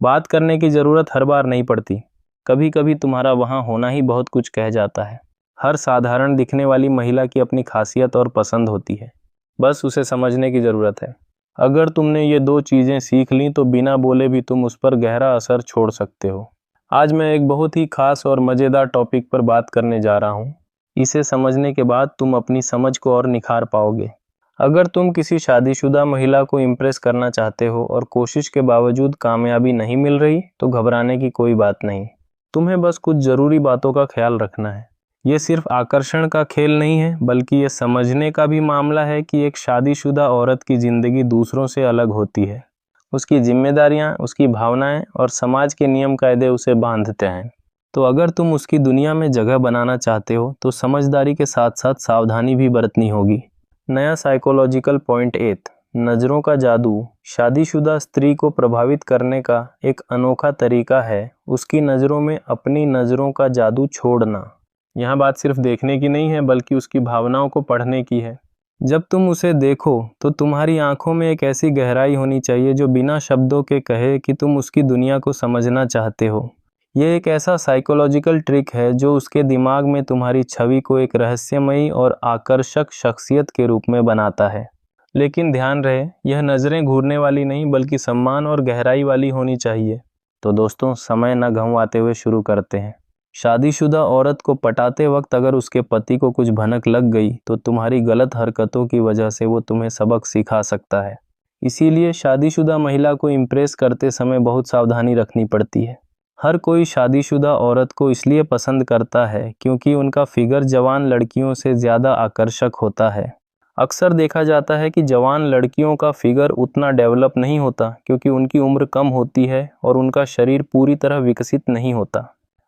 बात करने की ज़रूरत हर बार नहीं पड़ती, कभी कभी तुम्हारा वहाँ होना ही बहुत कुछ कह जाता है। हर साधारण दिखने वाली महिला की अपनी खासियत और पसंद होती है, बस उसे समझने की ज़रूरत है। अगर तुमने ये दो चीज़ें सीख लीं तो बिना बोले भी तुम उस पर गहरा असर छोड़ सकते हो। आज मैं एक बहुत ही खास और मज़ेदार टॉपिक पर बात करने जा रहा हूँ। इसे समझने के बाद तुम अपनी समझ को और निखार पाओगे। अगर तुम किसी शादीशुदा महिला को इम्प्रेस करना चाहते हो और कोशिश के बावजूद कामयाबी नहीं मिल रही तो घबराने की कोई बात नहीं। तुम्हें बस कुछ ज़रूरी बातों का ख्याल रखना है। ये सिर्फ आकर्षण का खेल नहीं है, बल्कि ये समझने का भी मामला है कि एक शादीशुदा औरत की ज़िंदगी दूसरों से अलग होती है। उसकी जिम्मेदारियाँ, उसकी भावनाएं और समाज के नियम कायदे उसे बांधते हैं। तो अगर तुम उसकी दुनिया में जगह बनाना चाहते हो तो समझदारी के साथ साथ सावधानी भी बरतनी होगी। नया साइकोलॉजिकल पॉइंट 8, नज़रों का जादू। शादीशुदा स्त्री को प्रभावित करने का एक अनोखा तरीका है उसकी नज़रों में अपनी नज़रों का जादू छोड़ना। यहाँ बात सिर्फ देखने की नहीं है, बल्कि उसकी भावनाओं को पढ़ने की है। जब तुम उसे देखो तो तुम्हारी आंखों में एक ऐसी गहराई होनी चाहिए जो बिना शब्दों के कहे कि तुम उसकी दुनिया को समझना चाहते हो। यह एक ऐसा साइकोलॉजिकल ट्रिक है जो उसके दिमाग में तुम्हारी छवि को एक रहस्यमयी और आकर्षक शख्सियत के रूप में बनाता है। लेकिन ध्यान रहे, यह नज़रें घूरने वाली नहीं, बल्कि सम्मान और गहराई वाली होनी चाहिए। तो दोस्तों, समय न गंवाते हुए शुरू करते हैं। शादीशुदा औरत को पटाते वक्त अगर उसके पति को कुछ भनक लग गई तो तुम्हारी गलत हरकतों की वजह से वो तुम्हें सबक सिखा सकता है। इसीलिए शादीशुदा महिला को इम्प्रेस करते समय बहुत सावधानी रखनी पड़ती है। हर कोई शादीशुदा औरत को इसलिए पसंद करता है क्योंकि उनका फिगर जवान लड़कियों से ज़्यादा आकर्षक होता है। अक्सर देखा जाता है कि जवान लड़कियों का फिगर उतना डेवलप नहीं होता क्योंकि उनकी उम्र कम होती है और उनका शरीर पूरी तरह विकसित नहीं होता।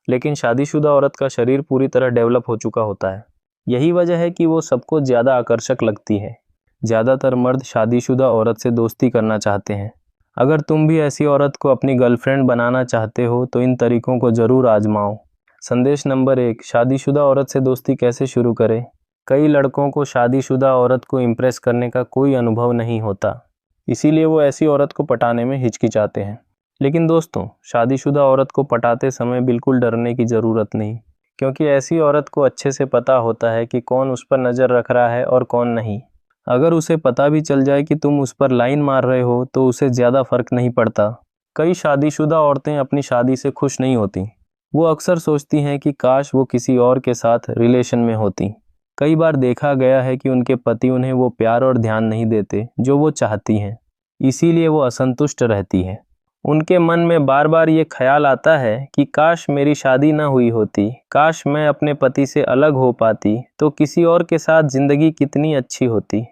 लेकिन शादीशुदा औरत का शरीर पूरी तरह डेवलप हो चुका होता है। यही वजह है कि वो सबको ज़्यादा आकर्षक लगती है। ज़्यादातर मर्द शादीशुदा औरत से दोस्ती करना चाहते हैं। अगर तुम भी ऐसी औरत को अपनी गर्लफ्रेंड बनाना चाहते हो तो इन तरीकों को ज़रूर आजमाओ। संदेश नंबर 1, शादीशुदा औरत से दोस्ती कैसे शुरू करें। कई लड़कों को शादीशुदा औरत को इम्प्रेस करने का कोई अनुभव नहीं होता, इसीलिए वो ऐसी औरत को पटाने में हिचकिचाते हैं। लेकिन दोस्तों, शादीशुदा औरत को पटाते समय बिल्कुल डरने की ज़रूरत नहीं, क्योंकि ऐसी औरत को अच्छे से पता होता है कि कौन उस पर नज़र रख रहा है और कौन नहीं। अगर उसे पता भी चल जाए कि तुम उस पर लाइन मार रहे हो तो उसे ज़्यादा फर्क नहीं पड़ता। कई शादीशुदा औरतें अपनी शादी से खुश नहीं होती। वो अक्सर सोचती हैं कि काश वो किसी और के साथ रिलेशन में होती। कई बार देखा गया है कि उनके पति उन्हें वो प्यार और ध्यान नहीं देते जो वो चाहती हैं, इसीलिए वो असंतुष्ट रहती हैं। उनके मन में बार बार ये ख्याल आता है कि काश मेरी शादी ना हुई होती, काश मैं अपने पति से अलग हो पाती तो किसी और के साथ ज़िंदगी कितनी अच्छी होती।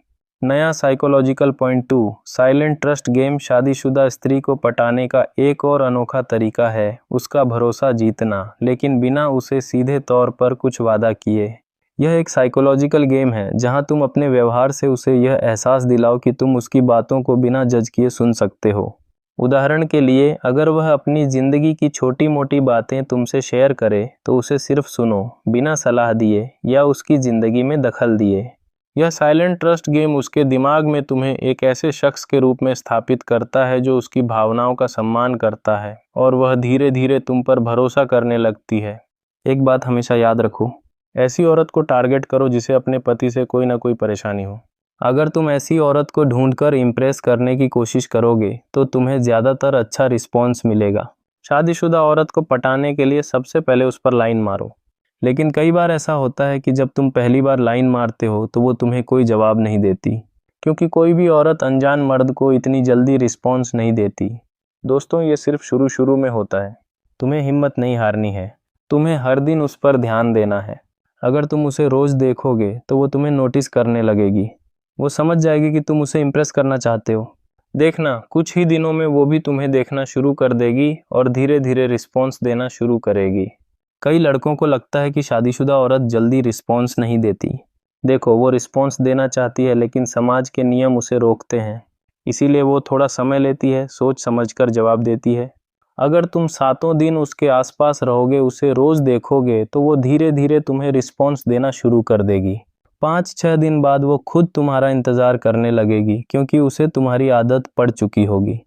नया psychological point 2, silent trust game. शादीशुदा स्त्री को पटाने का एक और अनोखा तरीका है उसका भरोसा जीतना, लेकिन बिना उसे सीधे तौर पर कुछ वादा किए। यह एक साइकोलॉजिकल गेम है जहां तुम अपने व्यवहार से उसे यह एहसास दिलाओ कि तुम उसकी बातों को बिना जज किए सुन सकते हो। उदाहरण के लिए, अगर वह अपनी ज़िंदगी की छोटी मोटी बातें तुमसे शेयर करे तो उसे सिर्फ सुनो, बिना सलाह दिए या उसकी ज़िंदगी में दखल दिए। यह साइलेंट ट्रस्ट गेम उसके दिमाग में तुम्हें एक ऐसे शख्स के रूप में स्थापित करता है जो उसकी भावनाओं का सम्मान करता है, और वह धीरे धीरे तुम पर भरोसा करने लगती है। एक बात हमेशा याद रखो, ऐसी औरत को टारगेट करो जिसे अपने पति से कोई ना कोई परेशानी हो। अगर तुम ऐसी औरत को ढूंढकर इम्प्रेस करने की कोशिश करोगे तो तुम्हें ज़्यादातर अच्छा रिस्पॉन्स मिलेगा। शादीशुदा औरत को पटाने के लिए सबसे पहले उस पर लाइन मारो। लेकिन कई बार ऐसा होता है कि जब तुम पहली बार लाइन मारते हो तो वो तुम्हें कोई जवाब नहीं देती, क्योंकि कोई भी औरत अनजान मर्द को इतनी जल्दी रिस्पॉन्स नहीं देती। दोस्तों, ये सिर्फ शुरू में होता है। तुम्हें हिम्मत नहीं हारनी है। तुम्हें हर दिन उस पर ध्यान देना है। अगर तुम उसे रोज़ देखोगे तो वो तुम्हें नोटिस करने लगेगी। वो समझ जाएगी कि तुम उसे इम्प्रेस करना चाहते हो। देखना, कुछ ही दिनों में वो भी तुम्हें देखना शुरू कर देगी और धीरे धीरे रिस्पॉन्स देना शुरू करेगी। कई लड़कों को लगता है कि शादीशुदा औरत जल्दी रिस्पॉन्स नहीं देती। देखो, वो रिस्पॉन्स देना चाहती है, लेकिन समाज के नियम उसे रोकते हैं। इसीलिए वो थोड़ा समय लेती है, सोच समझकर जवाब देती है। अगर तुम 7 दिन उसके आसपास रहोगे, उसे रोज़ देखोगे, तो वो धीरे धीरे तुम्हें रिस्पॉन्स देना शुरू कर देगी। 5-6 दिन बाद वो खुद तुम्हारा इंतज़ार करने लगेगी, क्योंकि उसे तुम्हारी आदत पड़ चुकी होगी।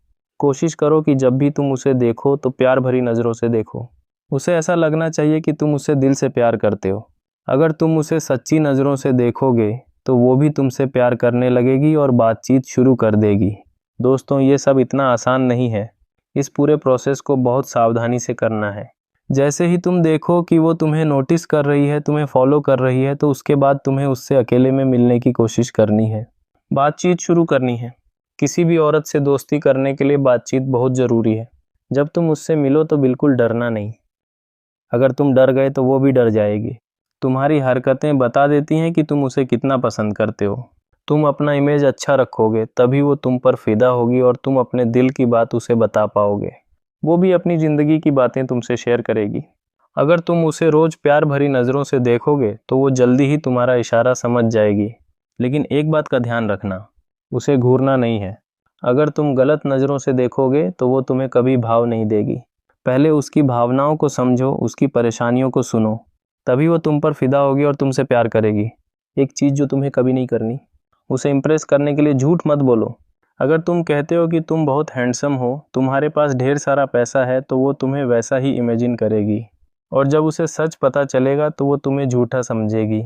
कोशिश करो कि जब भी तुम उसे देखो तो प्यार भरी नज़रों से देखो। उसे ऐसा लगना चाहिए कि तुम उसे दिल से प्यार करते हो। अगर तुम उसे सच्ची नज़रों से देखोगे तो वो भी तुमसे प्यार करने लगेगी और बातचीत शुरू कर देगी। दोस्तों, ये सब इतना आसान नहीं है। इस पूरे प्रोसेस को बहुत सावधानी से करना है। जैसे ही तुम देखो कि वो तुम्हें नोटिस कर रही है, तुम्हें फॉलो कर रही है, तो उसके बाद तुम्हें उससे अकेले में मिलने की कोशिश करनी है, बातचीत शुरू करनी है। किसी भी औरत से दोस्ती करने के लिए बातचीत बहुत ज़रूरी है। जब तुम उससे मिलो तो बिल्कुल डरना नहीं। अगर तुम डर गए तो वो भी डर जाएगी। तुम्हारी हरकतें बता देती हैं कि तुम उसे कितना पसंद करते हो। तुम अपना इमेज अच्छा रखोगे तभी वो तुम पर फिदा होगी और तुम अपने दिल की बात उसे बता पाओगे। वो भी अपनी ज़िंदगी की बातें तुमसे शेयर करेगी। अगर तुम उसे रोज़ प्यार भरी नज़रों से देखोगे तो वो जल्दी ही तुम्हारा इशारा समझ जाएगी। लेकिन एक बात का ध्यान रखना, उसे घूरना नहीं है। अगर तुम गलत नज़रों से देखोगे तो वो तुम्हें कभी भाव नहीं देगी। पहले उसकी भावनाओं को समझो, उसकी परेशानियों को सुनो, तभी वो तुम पर फिदा होगी और तुमसे प्यार करेगी। एक चीज़ जो तुम्हें कभी नहीं करनी, उसे इम्प्रेस करने के लिए झूठ मत बोलो। अगर तुम कहते हो कि तुम बहुत हैंडसम हो, तुम्हारे पास ढेर सारा पैसा है, तो वो तुम्हें वैसा ही इमेजिन करेगी और जब उसे सच पता चलेगा तो वो तुम्हें झूठा समझेगी।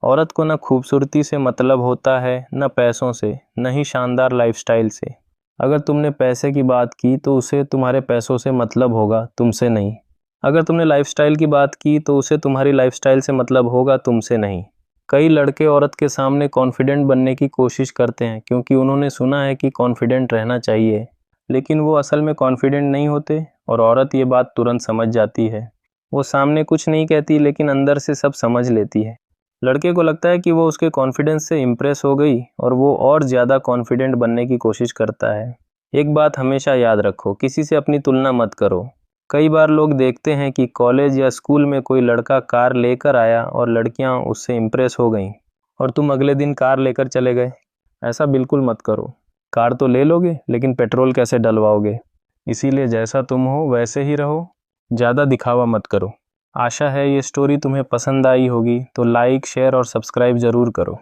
औरत को न खूबसूरती से मतलब होता है, न पैसों से, न ही शानदार लाइफस्टाइल से। अगर तुमने पैसे की बात की तो उसे तुम्हारे पैसों से मतलब होगा, तुमसे नहीं। अगर तुमने लाइफस्टाइल की बात की तो उसे तुम्हारी लाइफस्टाइल से मतलब होगा, तुमसे नहीं। कई लड़के औरत के सामने कॉन्फिडेंट बनने की कोशिश करते हैं क्योंकि उन्होंने सुना है कि कॉन्फिडेंट रहना चाहिए, लेकिन वो असल में कॉन्फिडेंट नहीं होते और औरत ये बात तुरंत समझ जाती है। वो सामने कुछ नहीं कहती लेकिन अंदर से सब समझ लेती है। लड़के को लगता है कि वो उसके कॉन्फिडेंस से इम्प्रेस हो गई और वो और ज़्यादा कॉन्फिडेंट बनने की कोशिश करता है। एक बात हमेशा याद रखो, किसी से अपनी तुलना मत करो। कई बार लोग देखते हैं कि कॉलेज या स्कूल में कोई लड़का कार लेकर आया और लड़कियां उससे इम्प्रेस हो गईं और तुम अगले दिन कार लेकर चले गए। ऐसा बिल्कुल मत करो। कार तो ले लोगे लेकिन पेट्रोल कैसे डलवाओगे? इसीलिए जैसा तुम हो वैसे ही रहो, ज़्यादा दिखावा मत करो। आशा है ये स्टोरी तुम्हें पसंद आई होगी, तो लाइक, शेयर और सब्सक्राइब ज़रूर करो।